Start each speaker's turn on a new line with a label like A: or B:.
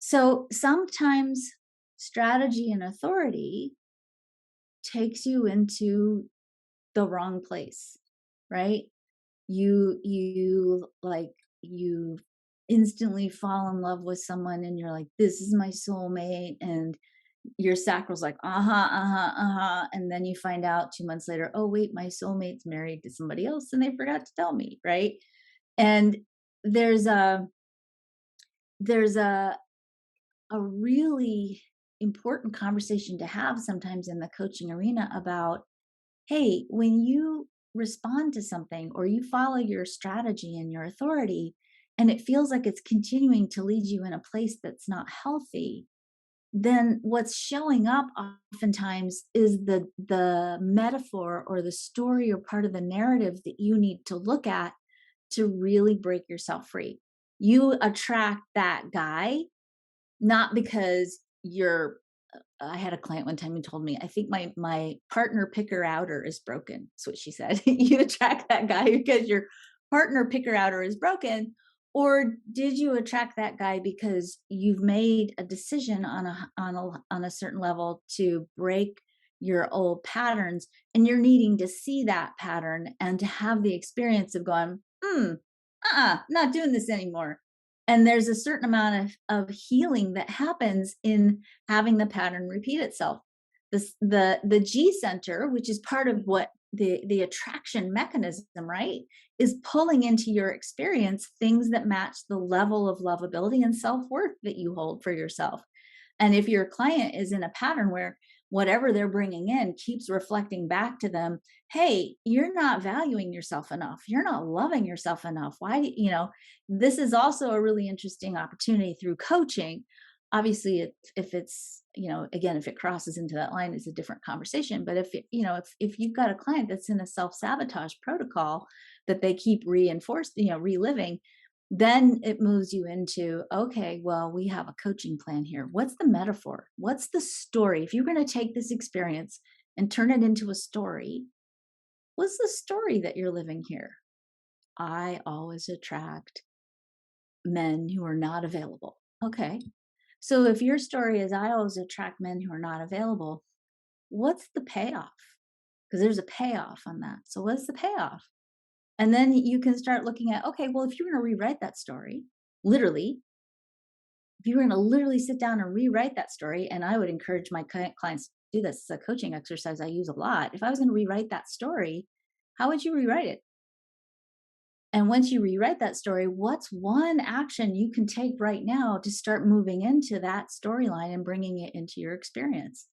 A: So sometimes strategy and authority takes you into the wrong place, right? You instantly fall in love with someone and you're like, this is my soulmate, and your sacral's like, uh-huh, uh-huh, uh-huh. And then you find out 2 months later, oh wait, my soulmate's married to somebody else and they forgot to tell me, right? And there's a there's a really important conversation to have sometimes in the coaching arena about, hey, when you respond to something or you follow your strategy and your authority, and it feels like it's continuing to lead you in a place that's not healthy, then what's showing up oftentimes is the metaphor or the story or part of the narrative that you need to look at to really break yourself free. You attract that guy not because you're I had a client one time who told me, "I think my partner picker outer is broken." That's what she said. You attract that guy because your partner picker outer is broken, or did you attract that guy because you've made a decision on a certain level to break your old patterns, and you're needing to see that pattern and to have the experience of going, not doing this anymore. And there's a certain amount of healing that happens in having the pattern repeat itself. The G center, which is part of what the attraction mechanism, right, is pulling into your experience things that match the level of lovability and self-worth that you hold for yourself. And if your client is in a pattern where whatever they're bringing in keeps reflecting back to them, hey, you're not valuing yourself enough. You're not loving yourself enough. Why, this is also a really interesting opportunity through coaching. Obviously, if it's, again, if it crosses into that line, it's a different conversation. But if you've got a client that's in a self-sabotage protocol that they keep reliving, then it moves you into, okay, well, we have a coaching plan here. What's the metaphor? What's the story? If you're going to take this experience and turn it into a story, what's the story that you're living here? I always attract men who are not available. Okay. So if your story is I always attract men who are not available, what's the payoff? Because there's a payoff on that. So what's the payoff? And then you can start looking at, okay, well, if you were going to rewrite that story, literally, if you were going to literally sit down and rewrite that story, and I would encourage my clients to do this, it's a coaching exercise I use a lot. If I was going to rewrite that story, how would you rewrite it? And once you rewrite that story, what's one action you can take right now to start moving into that storyline and bringing it into your experience?